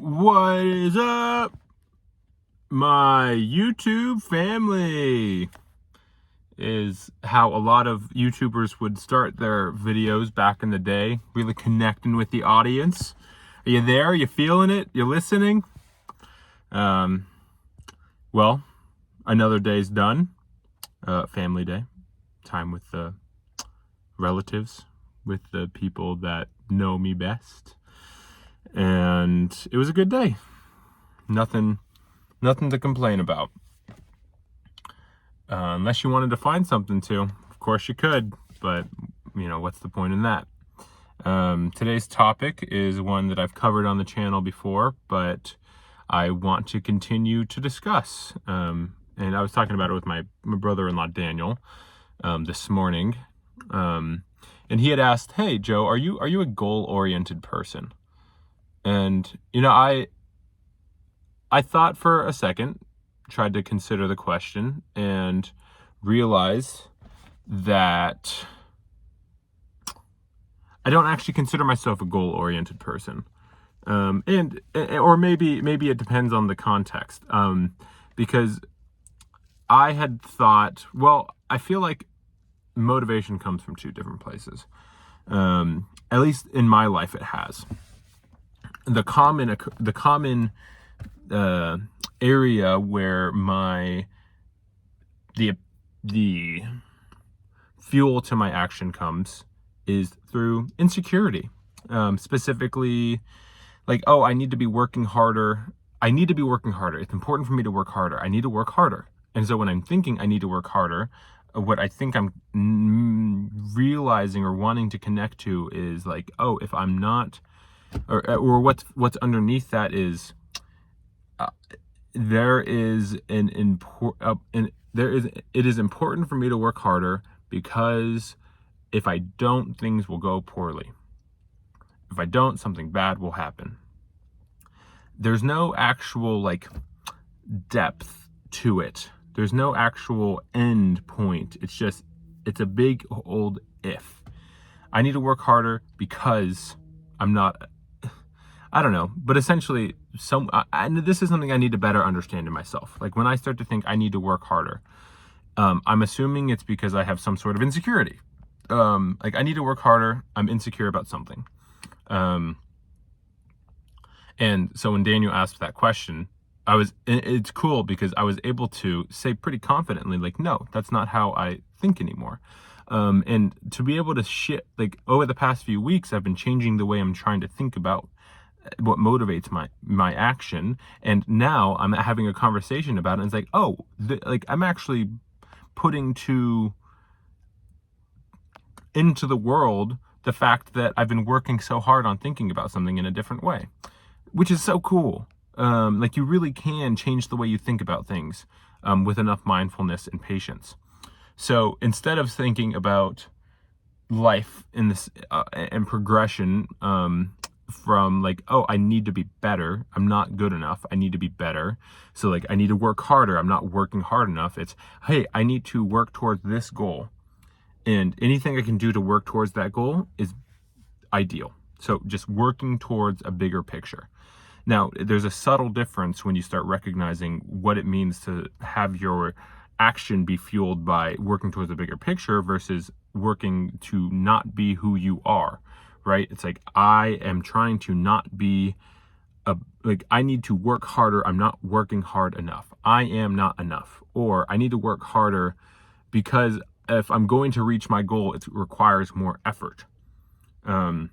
What is up, my YouTube family? Is how a lot of YouTubers would start their videos back in the day, really connecting with the audience. Are you there? You feeling it? You listening? Well, another day's done. Family day, time with the relatives, with the people that know me best. And it was a good day. Nothing to complain about. Unless you wanted to find something to. Of course you could, but what's the point in that? Today's topic is one that I've covered on the channel before, but I want to continue to discuss. And I was talking about it with my brother-in-law Daniel this morning. And he had asked, "Hey Joe, are you a goal-oriented person?" And I thought for a second, tried to consider the question, and realized that I don't actually consider myself a goal-oriented person. Or maybe it depends on the context. Because I had thought, well, I feel like motivation comes from two different places. At least in my life, it has. The common area where the fuel to my action comes is through insecurity. Specifically, like, oh, I need to be working harder. It's important for me to work harder. I need to work harder. And so when I'm thinking I need to work harder, what I think I'm realizing or wanting to connect to is like, oh, if I'm not, or what's underneath that is, it is important for me to work harder, because if I don't, things will go poorly. If I don't, something bad will happen. There's no actual depth to it. There's no actual end point. It's a big old if. I need to work harder because I'm not, I don't know, but essentially, this is something I need to better understand in myself. Like, when I start to think I need to work harder, I'm assuming it's because I have some sort of insecurity. Like, I need to work harder. I'm insecure about something. And so when Daniel asked that question, it's cool because I was able to say pretty confidently, like, no, that's not how I think anymore. And to be able to over the past few weeks, I've been changing the way I'm trying to think about what motivates my action. And now I'm having a conversation about it. And it's like, oh, I'm actually putting into the world the fact that I've been working so hard on thinking about something in a different way, which is so cool. You really can change the way you think about things with enough mindfulness and patience. So instead of thinking about life in this and progression from oh, I need to be better, I'm not good enough, I need to be better, so I need to work harder, I'm not working hard enough, it's, hey, I need to work towards this goal, and anything I can do to work towards that goal is ideal. So just working towards a bigger picture. Now, there's a subtle difference when you start recognizing what it means to have your action be fueled by working towards a bigger picture versus working to not be who you are, right? It's like, I am trying to not be I need to work harder. I'm not working hard enough. I am not enough. Or I need to work harder because if I'm going to reach my goal, it requires more effort. All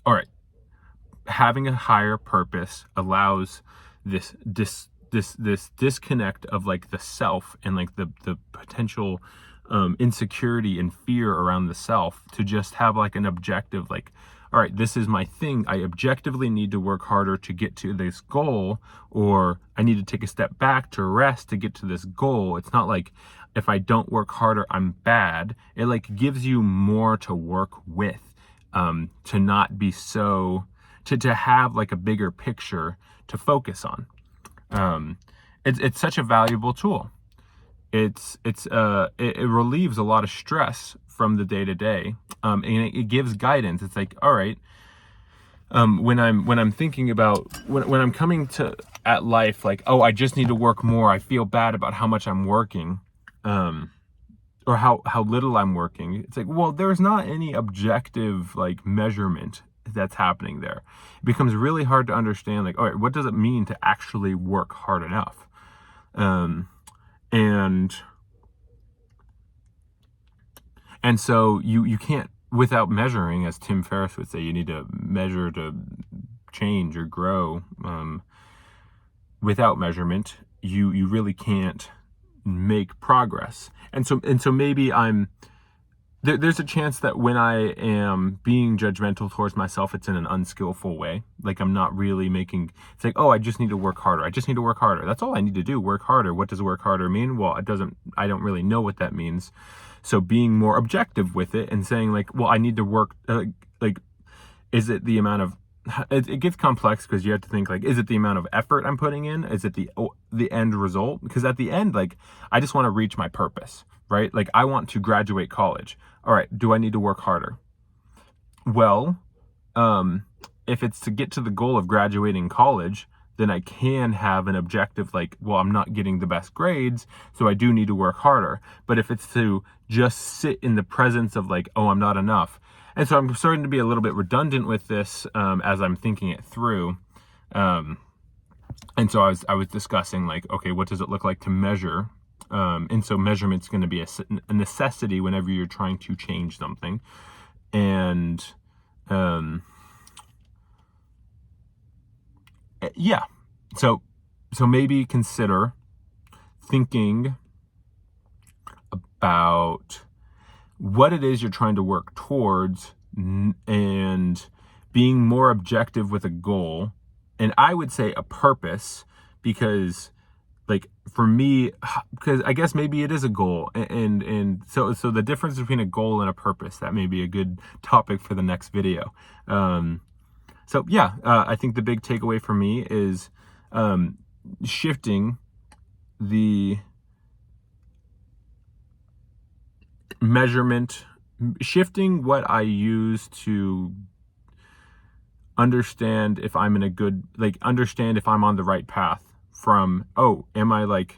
right. Having a higher purpose allows this disconnect of the self and the potential insecurity and fear around the self to just have an objective, all right, this is my thing. I objectively need to work harder to get to this goal, or I need to take a step back to rest to get to this goal. It's not like if I don't work harder, I'm bad. It gives you more to work with, to not be so, to have a bigger picture to focus on. It's such a valuable tool. It relieves a lot of stress from the day to day, and it gives guidance. It's like, all right, when I'm thinking about when I'm coming to at life, like, oh, I just need to work more. I feel bad about how much I'm working, or how little I'm working. It's like, well, there's not any objective like measurement that's happening there. It becomes really hard to understand, like, all right, what does it mean to actually work hard enough? And so you can't, without measuring, as Tim Ferriss would say, you need to measure to change or grow. Without measurement, you really can't make progress. And so maybe there's a chance that when I am being judgmental towards myself, it's in an unskillful way. Like, I'm not really making, it's like, oh, I just need to work harder. I just need to work harder. That's all I need to do, work harder. What does work harder mean? Well, I don't really know what that means. So being more objective with it and saying, like, well, I need to work, like, is it the amount of, it gets complex because you have to think, like, is it the amount of effort I'm putting in? Is it the end result? Because at the end, like, I just want to reach my purpose, right? Like, I want to graduate college. All right, do I need to work harder? Well, if it's to get to the goal of graduating college, then I can have an objective like, well, I'm not getting the best grades, so I do need to work harder. But if it's to just sit in the presence of, like, oh, I'm not enough. And so I'm starting to be a little bit redundant with this as I'm thinking it through. And so I was discussing, like, okay, what does it look like to measure? And so measurement's going to be a necessity whenever you're trying to change something. And yeah, so maybe consider thinking about what it is you're trying to work towards and being more objective with a goal. And I would say a purpose, because, like, for me, because I guess maybe it is a goal, and so the difference between a goal and a purpose, that may be a good topic for the next video. So yeah, I think the big takeaway for me is shifting the measurement, shifting what I use to understand if I'm in a good, like, understand if I'm on the right path, from, oh, am I, like,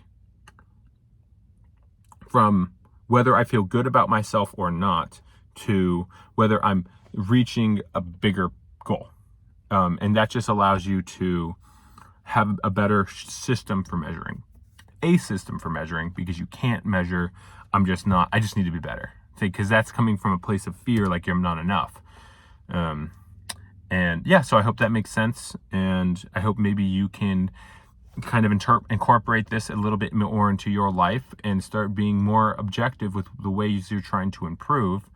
from whether I feel good about myself or not, to whether I'm reaching a bigger goal. And that just allows you to have a better system for measuring. A system for measuring, because you can't measure, I just need to be better. Because that's coming from a place of fear, like you're not enough. And yeah, so I hope that makes sense. And I hope maybe you can kind of incorporate this a little bit more into your life and start being more objective with the ways you're trying to improve,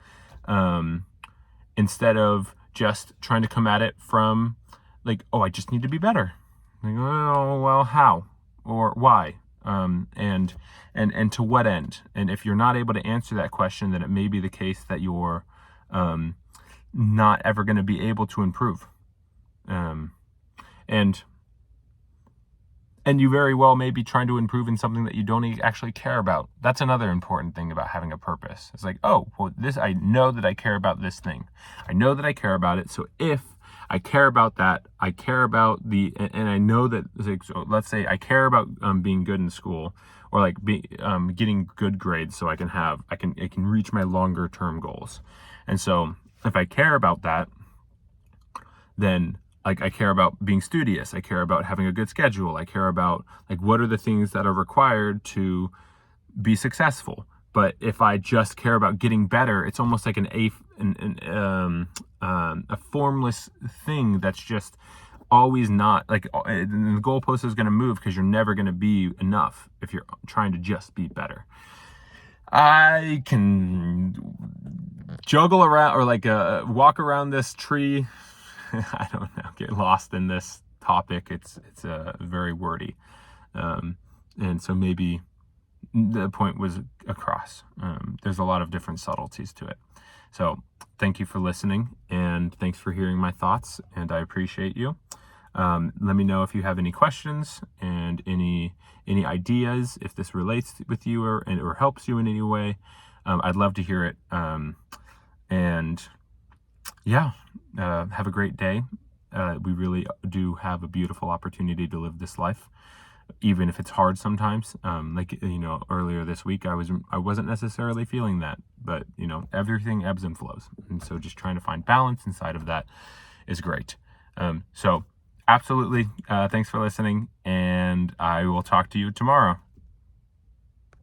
instead of just trying to come at it from, like, oh, I just need to be better. Like, oh, well, how or why, and to what end? And if you're not able to answer that question, then it may be the case that you're not ever going to be able to improve, and you very well may be trying to improve in something that you don't actually care about. That's another important thing about having a purpose. It's like, oh, well, I know that I care about this thing. I know that I care about it. So if I care about that, I care about and I know that, like, so let's say I care about being good in school, or like getting good grades, so I can reach my longer term goals. And so if I care about that, then, like, I care about being studious. I care about having a good schedule. I care about, like, what are the things that are required to be successful. But if I just care about getting better, it's almost like a formless thing that's just always not, like, the goalpost is going to move because you're never going to be enough if you're trying to just be better. I can juggle around, or like walk around this tree. I don't know, get lost in this topic. It's very wordy. And so maybe the point was across. There's a lot of different subtleties to it. So thank you for listening, and thanks for hearing my thoughts, and I appreciate you. Let me know if you have any questions and any ideas, if this relates with you or helps you in any way. I'd love to hear it. And yeah, have a great day, we really do have a beautiful opportunity to live this life, even if it's hard sometimes. Earlier this week, I wasn't necessarily feeling that, but everything ebbs and flows, and so just trying to find balance inside of that is great. So absolutely, thanks for listening, and I will talk to you tomorrow.